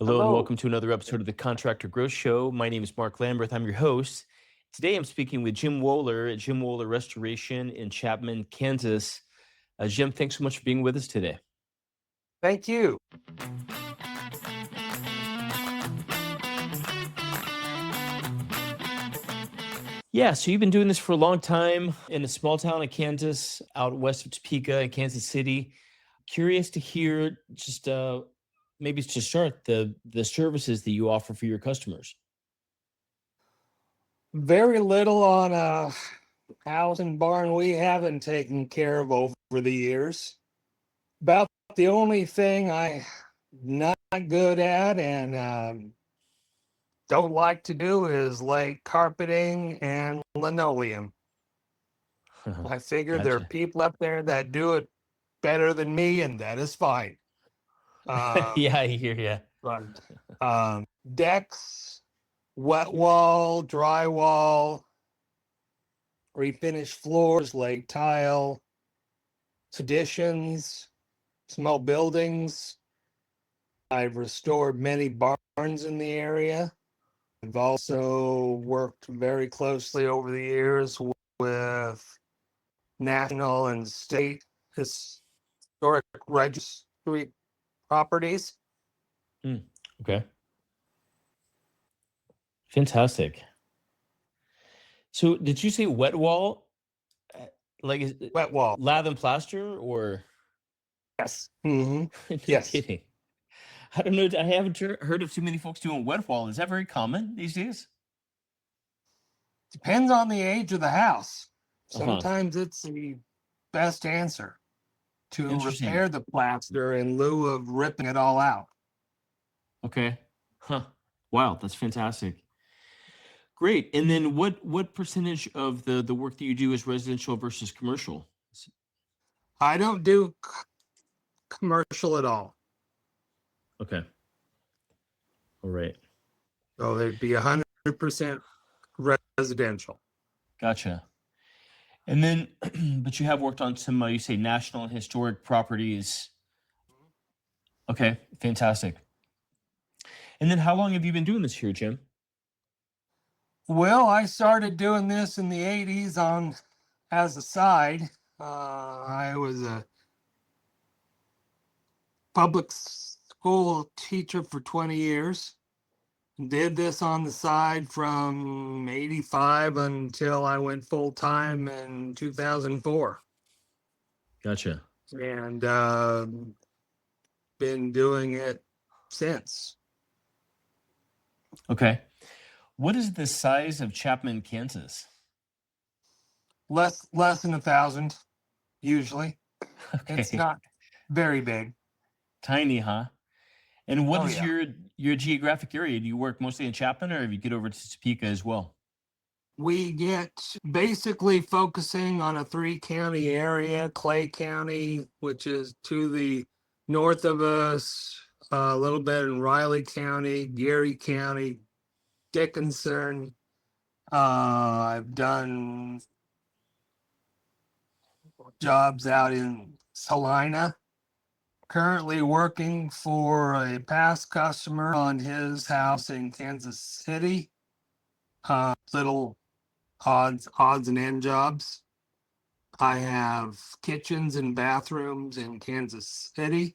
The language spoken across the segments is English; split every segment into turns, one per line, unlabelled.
Hello and
Hello.
welcome to another episode of the Contractor Grow Show. My name is Mark Lamberth. I'm your host. Today I'm speaking with Jim Wohler at Jim Wohler Restoration in Chapman, Kansas. Jim, thanks so much for being with us today.
Thank you.
Yeah, so you've been doing this for a long time in a small town of Kansas, out west of Topeka in Kansas City. Curious to hear just maybe to start the services that you offer for your customers.
Very little on a house and barn we haven't taken care of over the years. About the only thing I'm not good at and don't like to do is lay carpeting and linoleum. I figure there are
Gotcha.
people up there that do it better than me, and that is fine.
Yeah, I hear you.
But decks, wet wall, drywall, refinish floors, lay tile, additions, small buildings. I've restored many barns in the area. I've also worked very closely over the years with national and state historic registry properties.
Okay. Fantastic. So did you say wet wall? Like is it
Wet wall.
lath and plaster or
Yes.
no
Yes.
kidding? I don't know. I haven't heard of too many folks doing wet wall. Is that very common these days?
Depends on the age of the house.
Uh-huh.
Sometimes it's the best answer to
Interesting.
repair the plaster in lieu of ripping it all out.
Okay. Huh. Wow, that's fantastic. Great. And then what percentage of the work that you do is residential versus commercial?
I don't do commercial at all.
Okay. All right.
So it'd be 100% residential.
Gotcha. And then, but you have worked on some, you say, national and historic properties. Okay, fantastic. And then how long have you been doing this here, Jim?
Well, I started doing this in the 80s on as a side. I was a public school teacher for 20 years. Did this on the side from 85 until I went full time in 2004.
Gotcha.
And been doing it since.
Okay. What is the size of Chapman, Kansas?
Less than 1,000 usually.
Okay.
It's not very big.
Tiny, huh? And what
Oh,
is
yeah.
your geographic area? Do you work mostly in Chapman or have you get over to Topeka as well?
We get basically focusing on a 3-county area, Clay County, which is to the north of us, a little bit in Riley County, Geary County, Dickinson. I've done jobs out in Salina. Currently working for a past customer on his house in Kansas City. Little odds and end jobs. I have kitchens and bathrooms in Kansas City,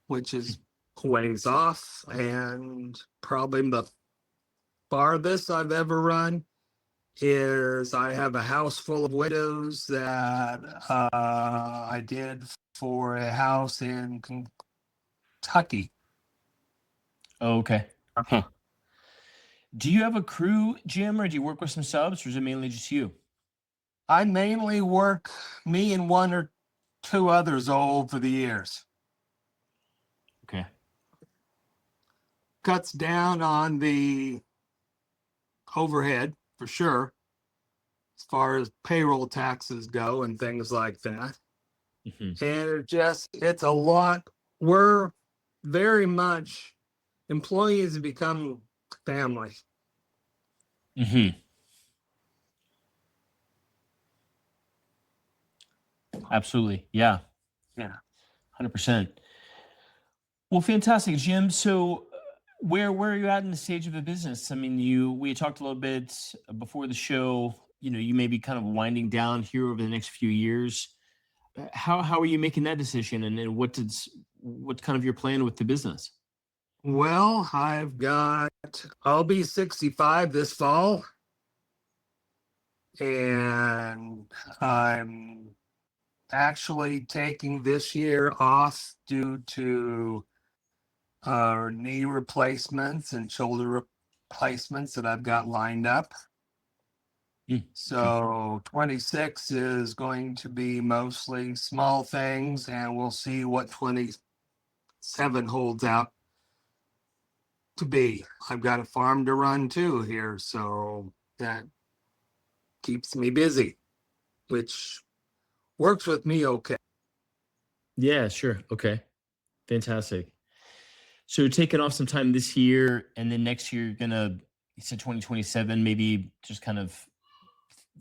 which is ways off, and probably the farthest I've ever run is I have a house full of windows that I did for a house in Kentucky.
Oh, okay. Huh. Do you have a crew, Jim, or do you work with some subs, or is it mainly just you?
I mainly work me and one or two others over the years.
Okay.
Cuts down on the overhead for sure, as far as payroll taxes go and things like that.
Mm-hmm.
And it's a lot. We're very much employees have become family.
Mm-hmm. Absolutely. Yeah.
Yeah.
100%. Well, fantastic, Jim. So Where are you at in the stage of the business? I mean, we talked a little bit before the show. You may be kind of winding down here over the next few years. How are you making that decision, and what's kind of your plan with the business?
Well, I'll be 65 this fall, and I'm actually taking this year off due to knee replacements and shoulder replacements that I've got lined up.
Mm, okay.
So 26 is going to be mostly small things, and we'll see what 27 holds out to be. I've got a farm to run too here, so that keeps me busy, which works with me okay.
Yeah, sure. Okay. Fantastic. So you're taking off some time this year, and then next year you said 2027, maybe just kind of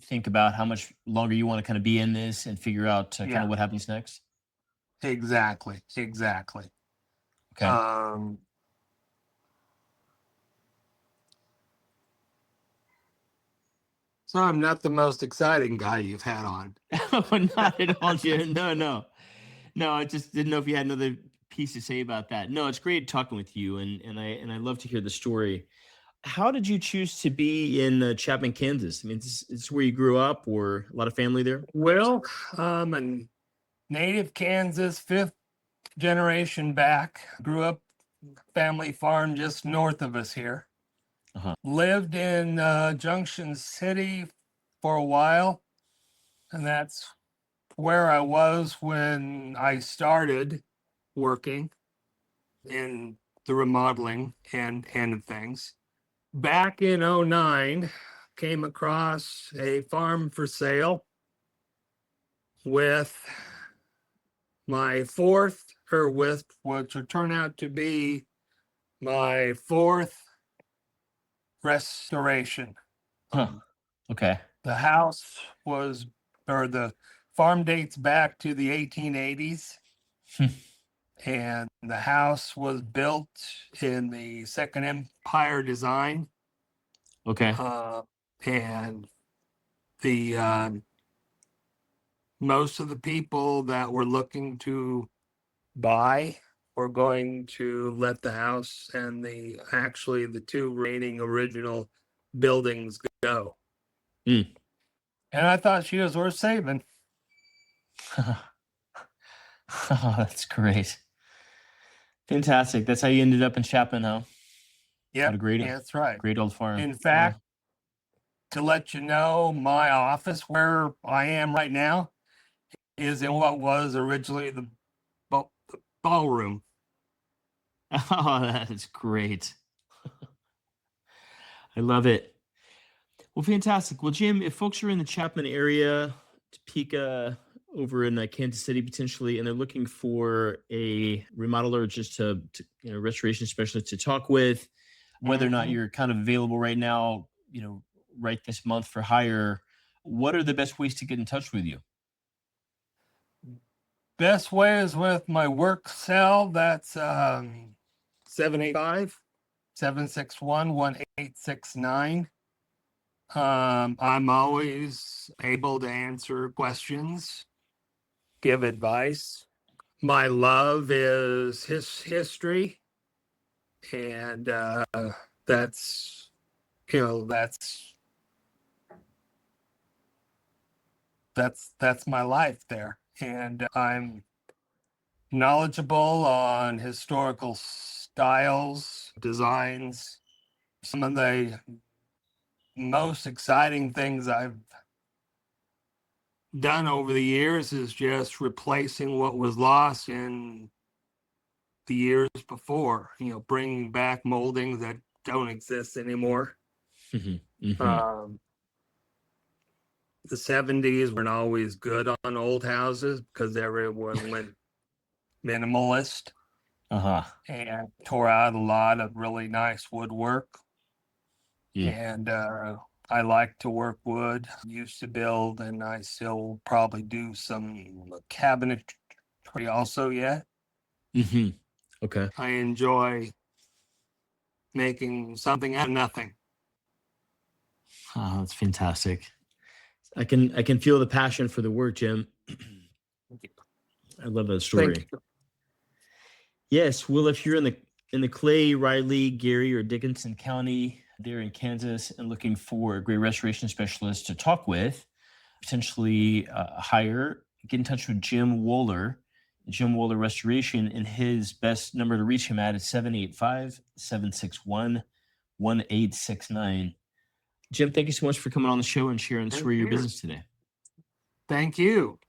think about how much longer you want to kind of be in this and figure out kind
Yeah,
of what happens next.
exactly.
Okay.
Um, so I'm not the most exciting guy you've had on.
Oh, not at all, Jim. No, no. No, I just didn't know if you had another piece to say about that. No, it's great talking with you, and I love to hear the story. How did you choose to be in Chapman, Kansas? I mean, is where you grew up, or a lot of family there?
Well, I'm a native Kansas, fifth generation back. Grew up family farm just north of us here.
Uh-huh.
Lived in Junction City for a while, and that's where I was when I started working in the remodeling and of things. Back in '09, came across a farm for sale with my fourth, or with what would turn out to be my fourth restoration.
Huh. Okay.
The house was, or the farm dates back to the 1880s, and the house was built in the Second Empire design.
Okay.
And the most of the people that were looking to buy were going to let the house and the two remaining original buildings go.
Mm.
And I thought she was worth saving.
Oh, that's great. Fantastic. That's how you ended up in Chapman, huh? What a
Yep,
great,
yeah, that's right.
great old farm.
In
Yeah.
fact, to let you know, my office where I am right now is in what was originally the ballroom.
Oh, that is great. I love it. Well, fantastic. Well, Jim, if folks are in the Chapman area, Topeka, over in Kansas City potentially, and they're looking for a remodeler, just to restoration specialist to talk with, whether or not
Mhm.
you're kind of available right now, right this month for hire, what are the best ways to get in touch with you?
Best way is with my work cell. That's 785 1869. I'm always able to answer questions, give advice. My love is history, and that's you know that's my life there, and I'm knowledgeable on historical styles, designs. Some of the most exciting things I've done over the years is just replacing what was lost in the years before, bringing back moldings that don't exist anymore.
Hmm. Hmm.
Um, the 70s weren't always good on old houses because everyone went minimalist
Uh-huh.
and tore out a lot of really nice woodwork.
Yeah.
And I like to work wood, used to build, and I still probably do some cabinetry also yet.
Hmm. Okay.
I enjoy making something out of nothing.
Oh, that's fantastic. I can feel the passion for the work, Jim. I love that story.
Thank you.
Yes. Well, if you're in the Clay, Riley, Gary, or Dickinson County there in Kansas and looking for a great restoration specialist to talk with, potentially hire, get in touch with Jim Wohler, Jim Wohler Restoration, and his best number to reach him at is 785-761-1869. Jim, thank you so much for coming on the show and sharing the story of your business today.
Thank you.